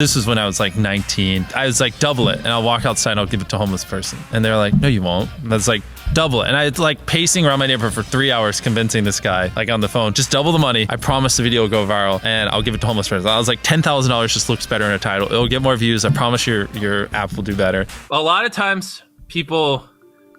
This was when I was like 19. I was like, double it. And I'll walk outside and I'll give it to a homeless person. And they're like, no, you won't. And I was like, double it. And I was like pacing around my neighborhood for 3 hours convincing this guy, like on the phone, just double the money. I promise the video will go viral and I'll give it to a homeless person. I was like, $10,000 just looks better in a title. It'll get more views. I promise your app will do better. A lot of times people,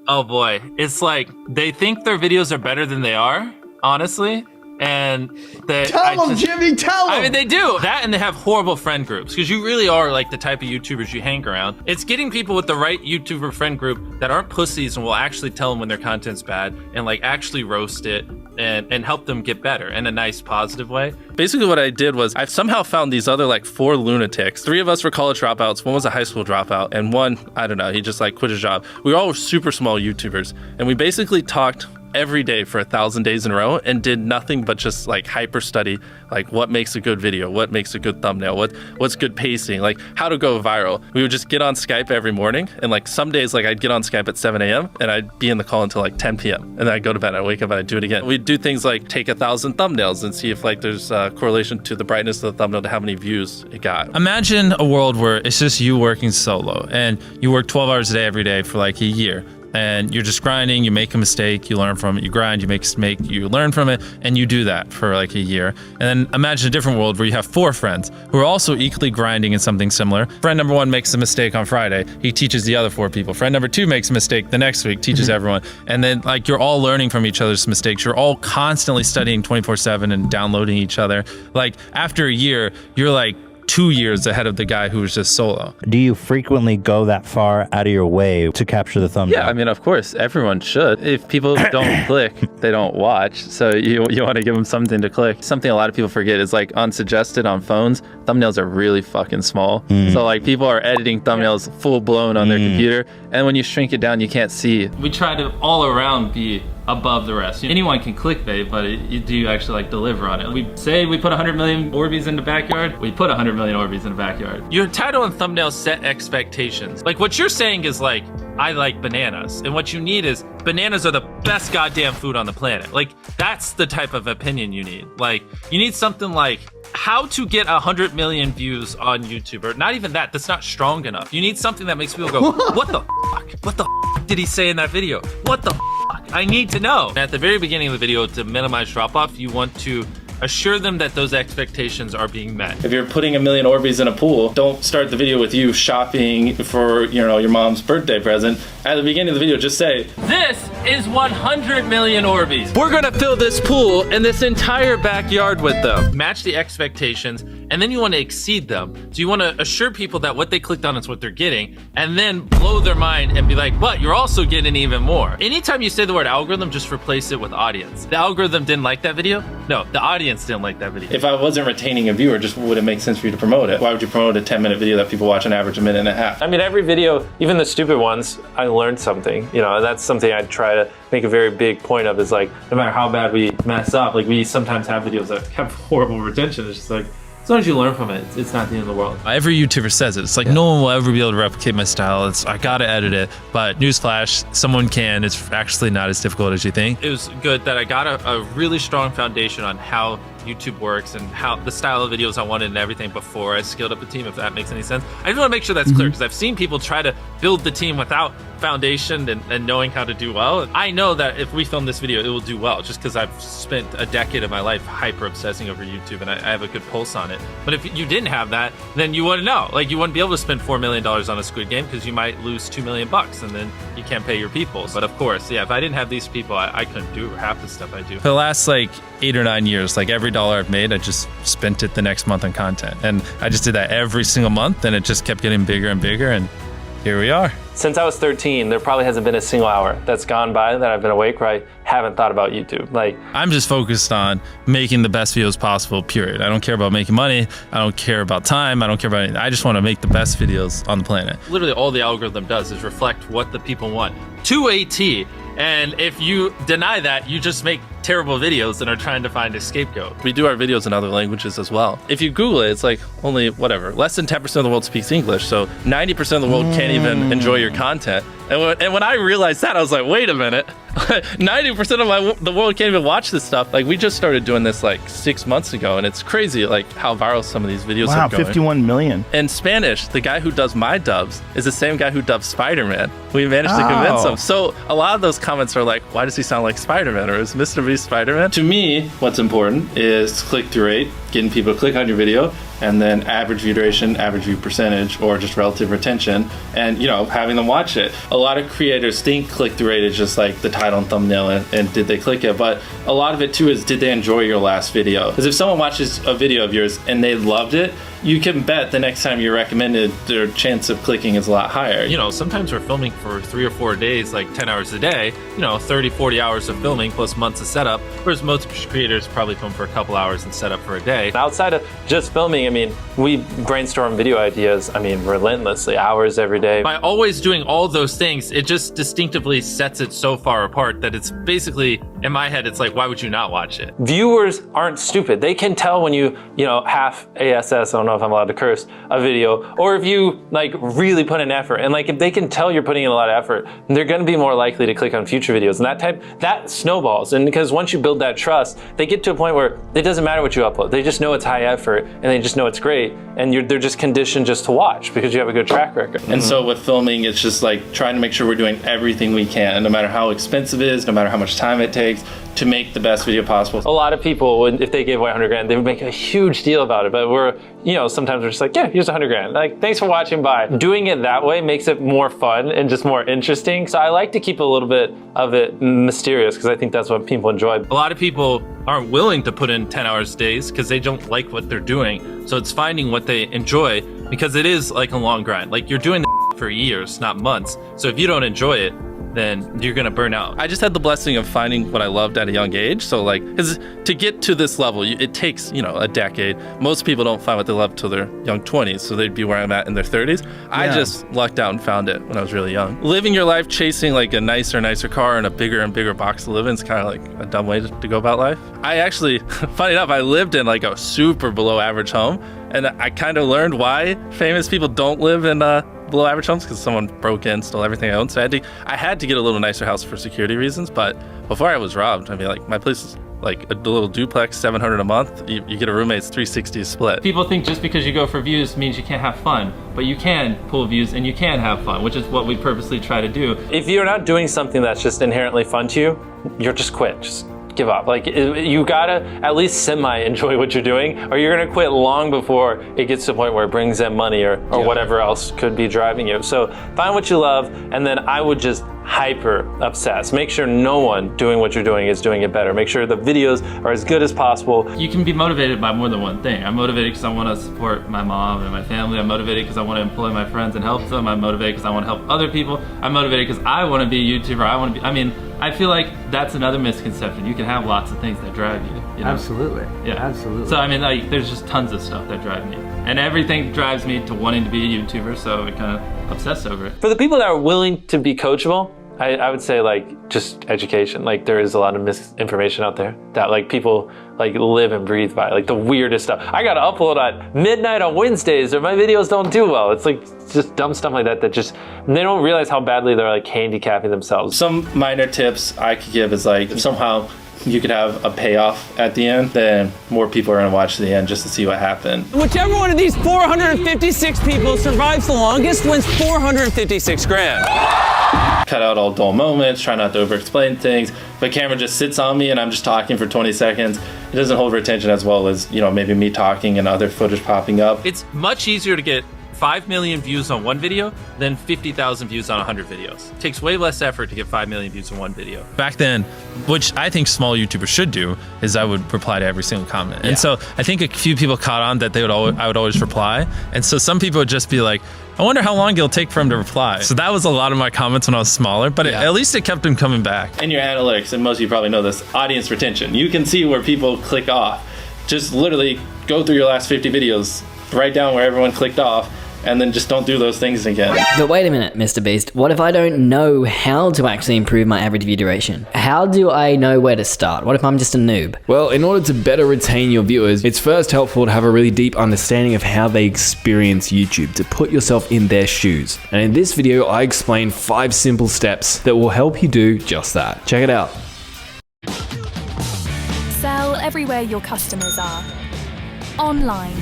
oh boy, it's like they think their videos are better than they are, honestly. And tell them, Jimmy, tell them. I mean, they do that, and they have horrible friend groups because you really are like the type of YouTubers you hang around. It's getting people with the right YouTuber friend group that aren't pussies and will actually tell them when their content's bad and like actually roast it and help them get better in a nice, positive way. Basically what I did was I somehow found these other like 4 lunatics. 3 of us were college dropouts. 1 was a high school dropout, and 1, I don't know, he just like quit his job. We all were super small YouTubers, and we basically talked every day for 1,000 days in a row and did nothing but just like hyper study like what makes a good video, what makes a good thumbnail, what's good pacing, like how to go viral. We would just get on Skype every morning, and like some days like I'd get on Skype at 7 a.m. and I'd be in the call until like 10 p.m. and then I'd go to bed, I'd wake up and I'd do it again. We'd do things like take 1,000 thumbnails and see if like there's a correlation to the brightness of the thumbnail to how many views it got. Imagine a world where it's just you working solo and you work 12 hours a day every day for like a year. And you're just grinding, you make a mistake, you learn from it, you grind, you make a mistake, you learn from it, and you do that for like a year. And then imagine a different world where you have 4 friends who are also equally grinding in something similar. Friend number 1 makes a mistake on Friday, he teaches the other 4 people. Friend number 2 makes a mistake the next week, teaches everyone. And then like you're all learning from each other's mistakes. You're all constantly studying 24/7 and downloading each other. Like after a year, you're like 2 years ahead of the guy who was just solo. Do you frequently go that far out of your way to capture the thumbnail? Yeah, I mean, of course, everyone should. If people don't click, they don't watch. So you want to give them something to click. Something a lot of people forget is like unsuggested on phones, thumbnails are really fucking small. So like people are editing thumbnails full blown on their computer. And when you shrink it down, you can't see. We try to all around be above the rest. Anyone can clickbait, but do you actually like deliver on it? We say we put 100 million Orbeez in the backyard, we put 100 million Orbeez in the backyard. Your title and thumbnail set expectations. Like what you're saying is like, I like bananas. And what you need is bananas are the best goddamn food on the planet. Like that's the type of opinion you need. Like you need something like how to get 100 million views on YouTube, or not even that, that's not strong enough. You need something that makes people go, what the fuck? What the fuck did he say in that video? What the fuck? I need to know. At the very beginning of the video, to minimize drop off, you want to assure them that those expectations are being met. If you're putting 1 million Orbeez in a pool, don't start the video with you shopping for, you know, your mom's birthday present. At the beginning of the video, just say, this is 100 million Orbeez. We're gonna fill this pool and this entire backyard with them. Match the expectations, and then you want to exceed them. So you want to assure people that what they clicked on is what they're getting, and then blow their mind and be like, but you're also getting even more. Anytime you say the word algorithm, just replace it with audience. The algorithm didn't like that video? No, the audience didn't like that video. If I wasn't retaining a viewer, just would it make sense for you to promote it? Why would you promote a 10-minute video that people watch on average a minute and a half? I mean, every video, even the stupid ones, I learned something, you know, and that's something I try to make a very big point of, is like, no matter how bad we mess up, like we sometimes have videos that have horrible retention. It's just like, as long as you learn from it, it's not the end of the world. Every YouTuber says it. It's like, no one will ever be able to replicate my style. I gotta edit it. But newsflash, someone can. It's actually not as difficult as you think. It was good that I got a really strong foundation on how YouTube works and how the style of videos I wanted and everything before I scaled up a team, if that makes any sense. I just want to make sure that's clear, because I've seen people try to build the team without foundation and knowing how to do well. I know that if we film this video, it will do well, just because I've spent a decade of my life hyper obsessing over YouTube and I have a good pulse on it. But if you didn't have that, then you wouldn't know. Like, you wouldn't be able to spend $4 million on a Squid Game, because you might lose $2 million and then you can't pay your people. But of course, yeah, if I didn't have these people, I couldn't do half the stuff I do. For the last like 8 or 9 years, like every dollar I've made, I just spent it the next month on content. And I just did that every single month, and it just kept getting bigger and bigger, and here we are. Since I was 13, there probably hasn't been a single hour that's gone by that I've been awake where I haven't thought about YouTube. Like, I'm just focused on making the best videos possible, period. I don't care about making money. I don't care about time. I don't care about anything. I just want to make the best videos on the planet. Literally all the algorithm does is reflect what the people want to a T. And if you deny that, you just make terrible videos and are trying to find a scapegoat. We do our videos in other languages as well. If you Google it, it's like only whatever, less than 10% of the world speaks English. So 90% of the world can't even enjoy your content. And when I realized that, I was like, wait a minute. 90% of the world can't even watch this stuff. Like, we just started doing this like 6 months ago, and it's crazy like how viral some of these videos are going. 51 million. In Spanish, the guy who does my dubs is the same guy who dubbed Spider-Man. We managed to convince him. So a lot of those comments are like, why does he sound like Spider-Man? Or is Mrbeast Spider-Man? To me, what's important is click-through rate, getting people to click on your video, and then average view duration, average view percentage, or just relative retention, and having them watch it. A lot of creators think click-through rate is just like the title and thumbnail and did they click it, but a lot of it too is, did they enjoy your last video? Because if someone watches a video of yours and they loved it, you can bet the next time you're recommended, their chance of clicking is a lot higher. Sometimes we're filming for 3 or 4 days, like 10 hours a day, 30, 40 hours of filming plus months of setup, whereas most creators probably film for a couple hours and set up for a day. Outside of just filming, we brainstorm video ideas, relentlessly, hours every day. By always doing all those things, it just distinctively sets it so far apart that it's basically, in my head, it's like, why would you not watch it? Viewers aren't stupid. They can tell when you half ASS, I don't know if I'm allowed to curse, a video, or if you really put in effort. And if they can tell you're putting in a lot of effort, they're gonna be more likely to click on future videos. And that snowballs. And because once you build that trust, they get to a point where it doesn't matter what you upload. They just know it's high effort and they just know it's great. And they're just conditioned just to watch because you have a good track record. And so with filming, it's just like trying to make sure we're doing everything we can, no matter how expensive it is, no matter how much time it takes, to make the best video possible. A lot of people, if they gave away 100 grand, they would make a huge deal about it. But sometimes we're just like, yeah, here's 100 grand. Thanks for watching, bye. Doing it that way makes it more fun and just more interesting. So I like to keep a little bit of it mysterious because I think that's what people enjoy. A lot of people aren't willing to put in 10 hours days because they don't like what they're doing. So it's finding what they enjoy, because it is like a long grind. Like, you're doing the for years, not months. So if you don't enjoy it, then you're gonna burn out. I just had the blessing of finding what I loved at a young age. So because to get to this level, it takes, a decade. Most people don't find what they love till their young 20s. So they'd be where I'm at in their 30s. Yeah. I just lucked out and found it when I was really young. Living your life chasing a nicer car and a bigger and bigger box to live in is kind of like a dumb way to go about life. I actually, funny enough, I lived in a super below average home. And I kind of learned why famous people don't live in below average homes, because someone broke in, stole everything I owned. So I had to get a little nicer house for security reasons. But before I was robbed, my place is a little duplex, $700 a month. You get a roommate's $360 split. People think just because you go for views means you can't have fun, but you can pull views and you can have fun, which is what we purposely try to do. If you're not doing something that's just inherently fun to you, you're just quit. Just give up. You gotta at least semi-enjoy what you're doing, or you're gonna quit long before it gets to the point where it brings in money or whatever else could be driving you. So find what you love, and then I would just hyper obsess. Make sure no one doing what you're doing is doing it better. Make sure the videos are as good as possible. You can be motivated by more than one thing. I'm motivated because I want to support my mom and my family. I'm motivated because I want to employ my friends and help them. I'm motivated because I want to help other people. I'm motivated because I want to be a YouTuber. I feel like that's another misconception. You can have lots of things that drive you. Absolutely. Yeah. Absolutely. So there's just tons of stuff that drive me. And everything drives me to wanting to be a YouTuber, so I kind of obsess over it. For the people that are willing to be coachable, I would say just education. There is a lot of misinformation out there that people live and breathe by, the weirdest stuff. I gotta upload at midnight on Wednesdays or my videos don't do well. It's just dumb stuff like that just, they don't realize how badly they're handicapping themselves. Some minor tips I could give is if somehow you could have a payoff at the end, then more people are gonna watch to the end just to see what happened. Whichever one of these 456 people survives the longest wins 456 grand. Cut out all dull moments, try not to over-explain things. If a camera just sits on me and I'm just talking for 20 seconds, it doesn't hold retention as well as, maybe me talking and other footage popping up. It's much easier to get 5 million views on one video than 50,000 views on 100 videos. It takes way less effort to get 5 million views on one video. Back then, which I think small YouTubers should do, is I would reply to every single comment. And so I think a few people caught on that I would always reply. And so some people would just be like, I wonder how long it'll take for him to reply. So that was a lot of my comments when I was smaller, but at least it kept him coming back. In your analytics, and most of you probably know this, audience retention. You can see where people click off. Just literally go through your last 50 videos, write down where everyone clicked off, and then just don't do those things again. But wait a minute, Mr. Beast. What if I don't know how to actually improve my average view duration? How do I know where to start? What if I'm just a noob? Well, in order to better retain your viewers, it's first helpful to have a really deep understanding of how they experience YouTube, to put yourself in their shoes. And in this video, I explain 5 simple steps that will help you do just that. Check it out. Sell everywhere your customers are. Online,